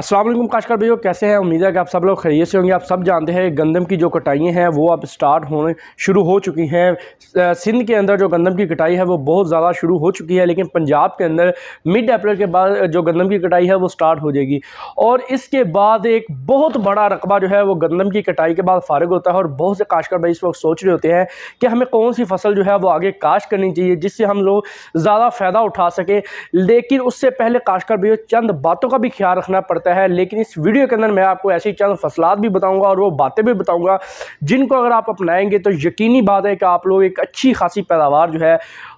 अस्सलाम वालेकुम काशकार भाइयों, कैसे हैं। उम्मीद है कि आप सब लोग खैरियत से होंगे। आप सब जानते हैं गंदम की जो कटाइयाँ हैं वो अब स्टार्ट होने शुरू हो चुकी हैं। सिंध के अंदर जो गंदम की कटाई है वो बहुत ज़्यादा शुरू हो चुकी है, लेकिन पंजाब के अंदर मिड अप्रैल के बाद जो गंदम की कटाई है वो स्टार्ट हो जाएगी। और इसके बाद एक बहुत बड़ा रकबा जो है वो गंदम की कटाई के बाद फारिग होता है। और बहुत से काशकार भाई इस वक्त सोच रहे होते हैं कि हमें कौन सी फसल जो है वो आगे काश्त करनी चाहिए जिससे हम लोग ज़्यादा फ़ायदा उठा सकें। लेकिन उससे पहले काशकार भाइयों चंद बातों का भी ख्याल रखना पड़ता है। लेकिन इस वीडियो के अंदर मैं आपको ऐसी चंद फसलात भी बताऊंगा और वो बातें भी बताऊंगा जिनको अगर आप अपनाएंगे तो यकीनी बात है कि आप लोग एक अच्छी खासी पैदावार जो है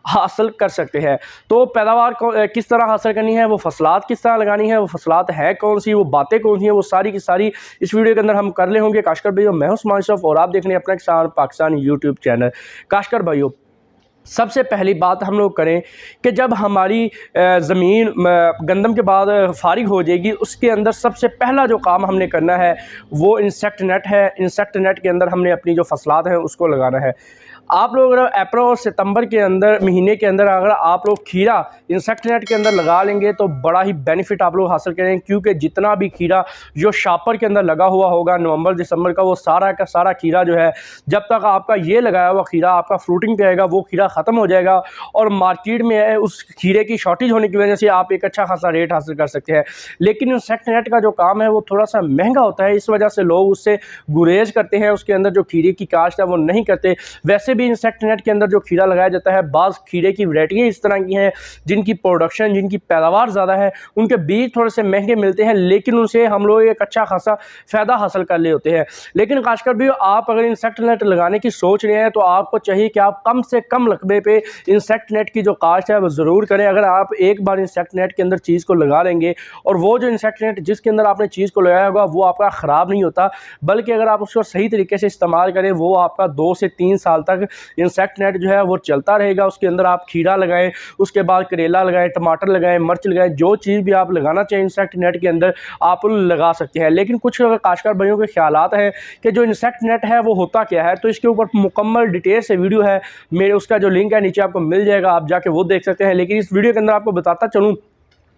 हासिल कर सकते हैं। तो पैदावार को किस तरह हासिल करनी है, वो फसलात किस तरह लगानी है, वो फसलात है कौन सी, वो बातें कौन सी हैं, वो सारी की सारी इस वीडियो के अंदर हम कर ले होंगे। काशकर भाइयों, मैं हूं उस्मान अशरफ और आप देख रहे हैं अपना किसान पाकिस्तान यूट्यूब चैनल। काशकर भाइयों, सबसे पहली बात हम लोग करें कि जब हमारी ज़मीन गंदम के बाद फारिग हो जाएगी, उसके अंदर सबसे पहला जो काम हमने करना है वो इंसेक्ट नेट है। इंसेक्ट नेट के अंदर हमने अपनी जो फसलात हैं उसको लगाना है। आप लोग अगर अप्रैल और सितंबर के अंदर महीने के अंदर अगर आप लोग खीरा इंसेक्ट नेट के अंदर लगा लेंगे तो बड़ा ही बेनिफिट आप लोग हासिल करेंगे, क्योंकि जितना भी खीरा जो शापर के अंदर लगा हुआ होगा नवंबर दिसंबर का, वो सारा का सारा खीरा जो है जब तक आपका ये लगाया हुआ खीरा आपका फ्रूटिंग पे आएगा वो खीरा ख़त्म हो जाएगा। और मार्केट में उस खीरे की शॉर्टेज होने की वजह से आप एक अच्छा खासा रेट हासिल कर सकते हैं। लेकिन इंसेक्ट नेट का जो काम है वो थोड़ा सा महंगा होता है, इस वजह से लोग उससे गुरेज करते हैं, उसके अंदर जो खीरे की काश्त है वो नहीं करते। वैसे भी इंसेक्ट नेट के अंदर जो खीरा लगाया जाता है, बाज़ खीरे की वैरायटियाँ इस तरह की हैं जिनकी प्रोडक्शन जिनकी पैदावार ज़्यादा है, उनके बीज थोड़े से महंगे मिलते हैं, लेकिन उनसे हम लोग एक अच्छा खासा फ़ायदा हासिल कर ले होते हैं। लेकिन खासकर भी आप अगर इंसेक्ट नेट लगाने की सोच रहे हैं तो आपको चाहिए कि आप कम से कम रकबे पे इंसेक्ट नेट की जो काश्त है वो ज़रूर करें। अगर आप एक बार इंसेक्ट नेट के अंदर चीज़ को लगा लेंगे और वो जो इंसेक्ट नेट जिसके अंदर आपने चीज़ को लगाया होगा वो आपका ख़राब नहीं होता, बल्कि अगर आप उसको सही तरीके से इस्तेमाल करें वो आपका 2 से 3 साल तक इंसेक्ट नेट जो है वो चलता रहेगा। उसके अंदर आप खीरा लगाएं, उसके बाद करेला लगाएं, टमाटर लगाएं, मिर्च लगाएं, जो चीज़ भी आप लगाना चाहें इंसेक्ट नेट के अंदर आप लगा सकते हैं। लेकिन कुछ काश्तकार भाइयों के ख्यालात हैं कि जो इंसेक्ट नेट है वो होता क्या है, तो इसके ऊपर मुकम्मल डिटेल से वीडियो है मेरे, उसका जो लिंक है नीचे आपको मिल जाएगा, आप जाके वो देख सकते हैं। लेकिन इस वीडियो के अंदर आपको बताता चलूँ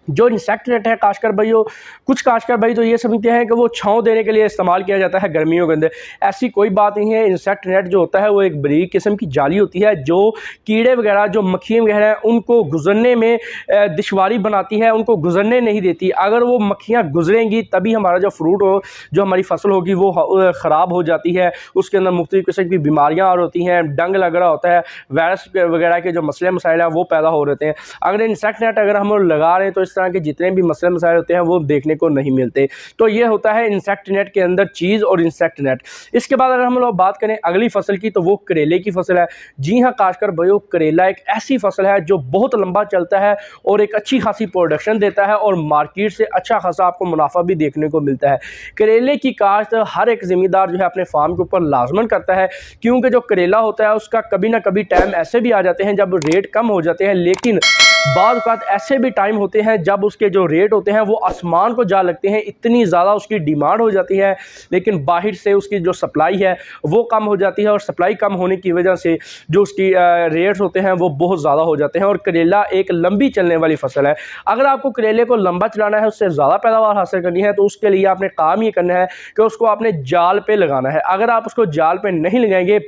जो इंसेक्ट नेट है काशकर भाइयों, कुछ काशकर भाई तो ये समझते हैं कि वो छांव देने के लिए इस्तेमाल किया जाता है गर्मियों के अंदर। ऐसी कोई बात नहीं है। इंसेक्ट नेट जो होता है वो एक बरीक किस्म की जाली होती है जो कीड़े वगैरह जो मक्खियाँ वगैरह हैं उनको गुजरने में दुश्वारी बनाती है, उनको गुजरने नहीं देती। अगर वो मक्खियाँ गुजरेंगी तभी हमारा जो फ्रूट हो, जो हमारी फसल होगी वो ख़राब हो जाती है। उसके अंदर मुख्तलिफ़ किस्म की बीमारियाँ और होती हैं, डंग लग रहा होता है, वायरस वगैरह के जो मसले मसाइल हैं वो पैदा हो रहे हैं। अगर इंसेक्ट नेट अगर हम लगा रहे हैं तो इस तरह के जितने भी मसले मसाइल होते हैं वो देखने को नहीं मिलते। तो ये होता है इंसेक्ट नेट के अंदर चीज़ और इंसेक्ट नेट। इसके बाद अगर हम लोग बात करें अगली फसल की तो वो करेले की फसल है। जी हाँ काशकर भाइयों, करेला एक ऐसी फसल है जो बहुत लंबा चलता है और एक अच्छी खासी प्रोडक्शन देता है और मार्केट से अच्छा खासा आपको मुनाफा भी देखने को मिलता है। करेले की काश्त हर एक ज़मींदार जो है अपने फार्म के ऊपर लाजमन करता है, क्योंकि जो करेला होता है उसका कभी ना कभी टाइम ऐसे भी आ जाते हैं जब रेट कम हो जाते हैं, लेकिन बाद औक़ात ऐसे भी टाइम होते हैं जब उसके जो रेट होते हैं वो आसमान को जा लगते हैं, इतनी ज़्यादा उसकी डिमांड हो जाती है, लेकिन बाहर से उसकी जो सप्लाई है वो कम हो जाती है और सप्लाई कम होने की वजह से जो उसकी रेट्स होते हैं वो बहुत ज़्यादा हो जाते हैं। और करेला एक लंबी चलने वाली फसल है। अगर आपको करेले को लंबा चलाना है, उससे ज़्यादा पैदावार हासिल करनी है, तो उसके लिए आपने काम ये करना है कि उसको आपने जाल पे लगाना है। अगर आप उसको जाल पे नहीं लगाएंगे,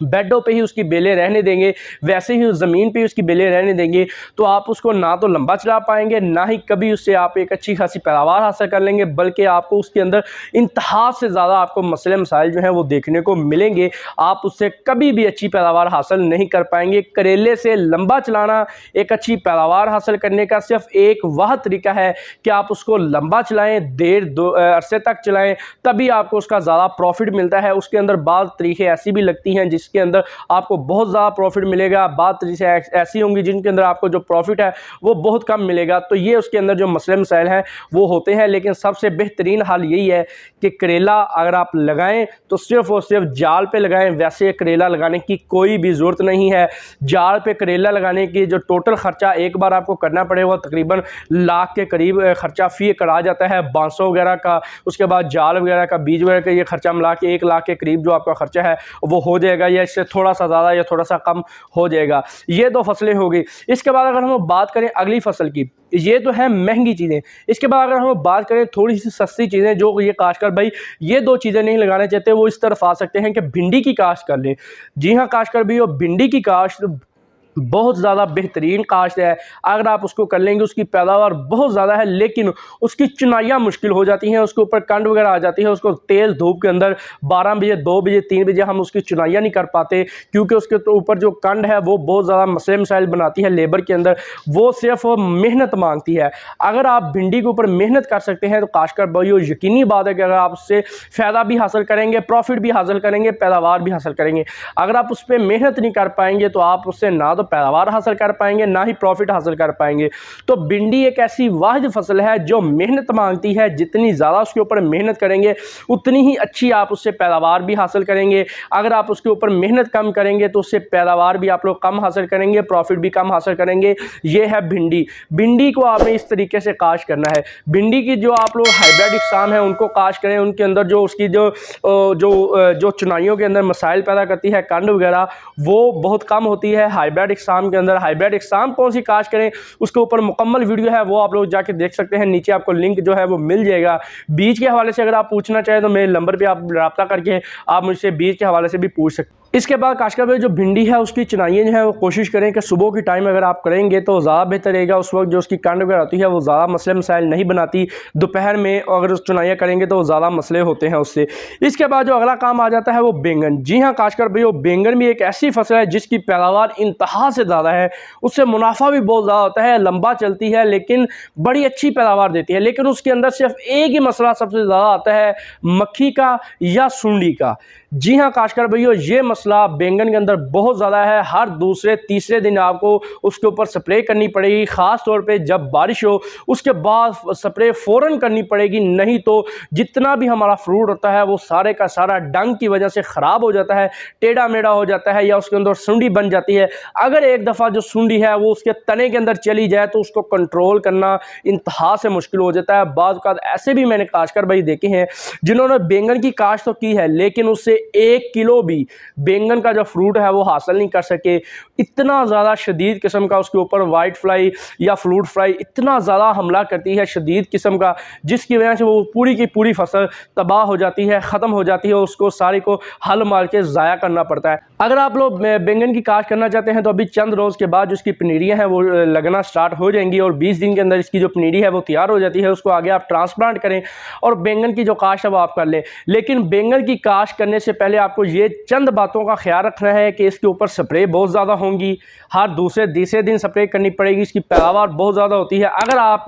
बेडों पे ही उसकी बेलें रहने देंगे, वैसे ही उस ज़मीन पे ही उसकी बेलें रहने देंगे, तो आप उसको ना तो लंबा चला पाएंगे, ना ही कभी उससे आप एक अच्छी खासी पैदावार हासिल कर लेंगे, बल्कि आपको उसके अंदर इंतहा से ज़्यादा आपको मसले मसाइल जो हैं वो देखने को मिलेंगे। आप उससे कभी भी अच्छी पैदावार हासिल नहीं कर पाएंगे। करेले से लंबा चलाना, एक अच्छी पैदावार हासिल करने का सिर्फ एक वह तरीका है कि आप उसको लंबा चलाएँ, अरसे तक चलाएँ, तभी आपको उसका ज़्यादा प्रॉफिट मिलता है। उसके अंदर बाज़ तरीक़े ऐसी भी लगती हैं जिसके अंदर आपको बहुत ज़्यादा प्रॉफिट मिलेगा, बात तरीके ऐसी होंगी जिनके अंदर आपको जो प्रॉफिट है वो बहुत कम मिलेगा। तो ये उसके अंदर जो मसले मसाइल हैं वो होते हैं। लेकिन सबसे बेहतरीन हाल यही है कि करेला अगर आप लगाएं तो सिर्फ और सिर्फ जाल पे लगाएं। वैसे करेला लगाने की कोई भी ज़रूरत नहीं है। जाल पे करेला लगाने की जो टोटल ख़र्चा एक बार आपको करना पड़ेगा तकरीबन लाख के करीब ख़र्चा फ़ी करा जाता है, बांसों वगैरह का, उसके बाद जाल वगैरह का, बीज वगैरह का, ये खर्चा मिला के 1 लाख के करीब जो आपका ख़र्चा है वो हो जाएगा। या इससे थोड़ा सा ज़्यादा या थोड़ा सा कम हो जाएगा। ये 2 फसलें हो गई। इसके बाद अगर हम बात करें अगली फसल की, ये तो है महंगी चीज़ें। इसके बाद अगर हम बात करें थोड़ी सी सस्ती चीज़ें, जो ये काश्तकार भाई ये 2 चीज़ें नहीं लगाना चाहते, वो इस तरफ आ सकते हैं कि भिंडी की काश्त कर लें। जी हाँ काश्तकार भाई, भिंडी की काश्त बहुत ज़्यादा बेहतरीन काश्त है। अगर आप उसको कर लेंगे, उसकी पैदावार बहुत ज़्यादा है, लेकिन उसकी चुनाइयाँ मुश्किल हो जाती हैं, उसके ऊपर कंड वगैरह आ जाती है। उसको तेज़ धूप के अंदर 12 बजे, 2 बजे, 3 बजे हम उसकी चुनाइयाँ नहीं कर पाते, क्योंकि उसके तो ऊपर जो कंड है वो बहुत ज़्यादा मसले मसाइल बनाती है लेबर के अंदर। वो सिर्फ मेहनत मांगती है। अगर आप भिंडी के ऊपर मेहनत कर सकते हैं तो काश्तकार भाइयों यकीनी बात है कि अगर आप उससे फ़ायदा भी हासिल करेंगे, प्रॉफिट भी हासिल करेंगे, पैदावार भी हासिल करेंगे। अगर आप उस पर मेहनत नहीं कर पाएंगे तो आप उससे ना तो पैदावार हासिल कर पाएंगे, ना ही प्रॉफिट हासिल कर पाएंगे। तो भिंडी एक ऐसी वाहिद फसल है जो मेहनत मांगती है। जितनी ज़्यादा उसके ऊपर मेहनत करेंगे उतनी ही अच्छी आप उससे पैदावार भी हासिल करेंगे। अगर आप उसके ऊपर मेहनत कम करेंगे तो उससे पैदावार भी आप लोग कम हासिल करेंगे, प्रॉफिट भी कम हासिल करेंगे। ये है भिंडी। भिंडी को आपने इस तरीके से काश्त करना है। भिंडी की जो आप लोग हाइब्रिड इकसाम है उनको काश्त करें। उनके अंदर जो उसकी जो चुनाइयों के अंदर मसाइल पैदा करती है, कंड वगैरह, वो बहुत कम होती है हाइब्रिड इकसाम के अंदर। हाइब्रिड इकसाम कौन सी काश्त करें, उसके ऊपर मुकम्मल वीडियो है, वो आप लोग जाके देख सकते हैं। नीचे आपको लिंक जो है वो मिल जाएगा। बीज के हवाले से अगर आप पूछना चाहें तो मेरे नंबर पे आप रब्ता करके आप मुझसे बीज के हवाले से भी पूछ सकते हैं। इसके बाद काश्तकार भाई जो भिंडी है उसकी चुनाइयाँ जो है वो कोशिश करें कि सुबह की टाइम अगर आप करेंगे तो ज़्यादा बेहतर रहेगा। उस वक्त जो उसकी कंड वगैरह होती है वो ज़्यादा मसले मसाइल नहीं बनाती। दोपहर में अगर उस चुनाइयाँ करेंगे तो ज़्यादा मसले होते हैं उससे। इसके बाद जो अगला काम आ जाता है वो बैंगन। जी हाँ काश्तकार भाई, बैंगन भी एक ऐसी फसल है जिसकी पैदावार इंतहा से ज़्यादा है। उससे मुनाफा भी बहुत ज़्यादा होता है, लंबा चलती है, लेकिन बड़ी अच्छी पैदावार देती है। लेकिन उसके अंदर सिर्फ एक ही मसला सबसे ज़्यादा आता है, मक्खी का या सुंडी का। जी हाँ काश्तकार भाइयों, ये मसला बैंगन के अंदर बहुत ज़्यादा है। हर दूसरे तीसरे दिन आपको उसके ऊपर स्प्रे करनी पड़ेगी, ख़ास तौर पे जब बारिश हो उसके बाद स्प्रे फ़ौरन करनी पड़ेगी। नहीं तो जितना भी हमारा फ्रूट होता है वो सारे का सारा डंग की वजह से ख़राब हो जाता है, टेढ़ा मेढ़ा हो जाता है, या उसके अंदर सुंडी बन जाती है। अगर एक दफ़ा जो सुंडी है वो उसके तने के अंदर चली जाए तो उसको कंट्रोल करना इंतहा से मुश्किल हो जाता है। बाद औक़ात ऐसे भी मैंने काश्तकार भाई देखे हैं जिन्होंने बैंगन की काश्त तो की है, लेकिन उससे 1 किलो भी बैंगन का जो फ्रूट है वो हासिल नहीं कर सके। इतना ज़्यादा शदीद किस्म का उसके ऊपर वाइट फ्लाई या फ्रूट फ्लाई इतना ज़्यादा हमला करती है शदीद किस्म का, जिसकी वजह से वो पूरी की पूरी फसल तबाह हो जाती है, ख़त्म हो जाती है। उसको सारी को हल मार के ज़ाया करना पड़ता है। अगर आप लोग बैंगन की काश्त करना चाहते हैं तो अभी चंद रोज़ के बाद जो इसकी पनीरियाँ हैं वो लगना स्टार्ट हो जाएंगी और 20 दिन के अंदर इसकी जो पनीरी है वो तैयार हो जाती है। उसको आगे आप ट्रांसप्लांट करें और बैंगन की जो काश्त है वो आप कर लें। लेकिन बैंगन की काश्त करने से पहले आपको ये चंद बातों का ख्याल रखना है कि इसके ऊपर स्प्रे बहुत ज़्यादा होंगी, हर दूसरे तीसरे दिन स्प्रे करनी पड़ेगी। इसकी पैदावार बहुत ज़्यादा होती है। अगर आप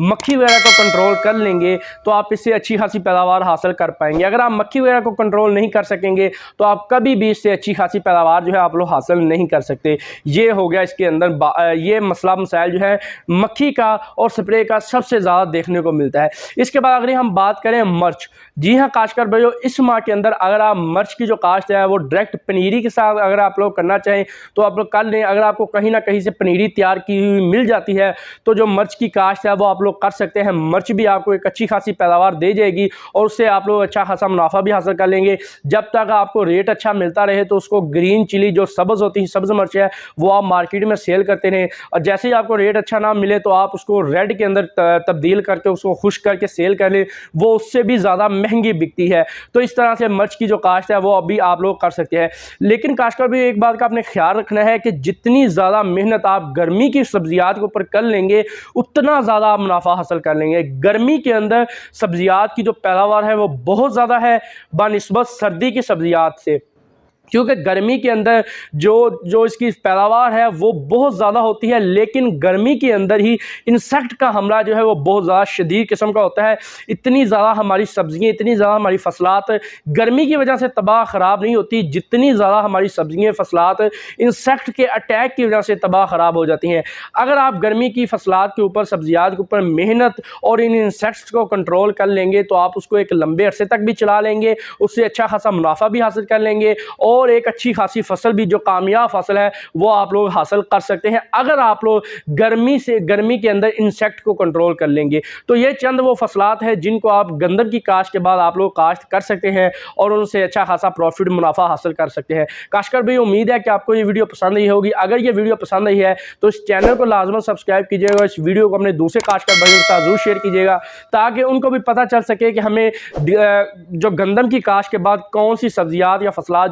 मक्खी वगैरह को कंट्रोल कर लेंगे तो आप इससे अच्छी खासी पैदावार हासिल कर पाएंगे। अगर आप मक्खी वगैरह को कंट्रोल नहीं कर सकेंगे तो आप कभी भी इससे अच्छी खासी पैदावार जो है आप लोग हासिल नहीं कर सकते। ये हो गया इसके अंदर ये मसला मसाइल जो है मक्खी का और स्प्रे का सबसे ज़्यादा देखने को मिलता है। इसके बाद अगर हम बात करें मर्च, जी हाँ काश्तकार भाइयों, इस माह के अंदर अगर आप मर्च की जो काश्त है वो डायरेक्ट पनीरी के साथ अगर आप लोग करना चाहें तो आप लोग कर लें। अगर आपको कहीं ना कहीं से पनीरी तैयार की हुई मिल जाती है तो जो मर्च की काश्त है वो आप लोग कर सकते हैं। मर्च भी आपको एक अच्छी खासी पैदावार दे जाएगी और उससे आप लोग अच्छा खासा मुनाफा भी हासिल कर लेंगे। जब तक आपको रेट अच्छा मिलता रहे तो उसको ग्रीन चिली जो सब्ज़ होती है, सब्ज़ मर्च है, वो आप मार्केट में सेल करते रहें। और जैसे ही आपको रेट अच्छा ना मिले तो आप उसको रेड के अंदर तब्दील करके उसको खुश्क करके सेल कर लें, वो उससे भी ज़्यादा महंगी बिकती है। तो इस तरह से मर्च की जो काश्त है वो अभी आप लोग कर सकते हैं। लेकिन काश्तकार भी एक बात का आपने ख्याल रखना है कि जितनी ज़्यादा मेहनत आप गर्मी की सब्जियात के ऊपर कर लेंगे उतना ज़्यादा आप मुनाफा हासिल कर लेंगे। गर्मी के अंदर सब्जियात की जो पैदावार है वो बहुत ज़्यादा है बनिस्बत सर्दी की सब्जियात से, क्योंकि गर्मी के अंदर जो इसकी पैदावार है वो बहुत ज़्यादा होती है। लेकिन गर्मी के अंदर ही इंसेक्ट का हमला जो है वो बहुत ज़्यादा शदीद किस्म का होता है। इतनी ज़्यादा हमारी सब्ज़ियाँ, इतनी ज़्यादा हमारी फसलात गर्मी की वजह से तबाह ख़राब नहीं होती जितनी ज़्यादा हमारी सब्ज़ियाँ फसलात इंसेक्ट के अटैक की वजह से तबाह ख़राब हो जाती हैं। अगर आप गर्मी की फसलात के ऊपर, सब्जियात के ऊपर मेहनत और इन इंसेक्ट्स को कंट्रोल कर लेंगे तो आप उसको एक लंबे अरसे तक भी चला लेंगे, उससे अच्छा खासा मुनाफा भी हासिल कर लेंगे और और एक अच्छी खासी फसल भी, जो कामयाब फसल है, वो आप लोग हासिल कर सकते हैं अगर आप लोग गर्मी के अंदर इंसेक्ट को कंट्रोल कर लेंगे। तो ये चंद वो फसलात हैं जिनको आप गंदम की काश्त के बाद आप लोग काश्त कर सकते हैं और उनसे अच्छा खासा प्रॉफिट, मुनाफा हासिल कर सकते हैं। काश्तकार भाई, उम्मीद है कि आपको ये वीडियो पसंद आई होगी। अगर ये वीडियो पसंद आई है तो इस चैनल को लाजमन सब्सक्राइब कीजिएगा, इस वीडियो को अपने दूसरे काश्तकार भाइयों के साथ जरूर शेयर कीजिएगा ताकि उनको भी पता चल सके कि हमें जो गंदम की काश्त के बाद कौन सी सब्जियात या फसलात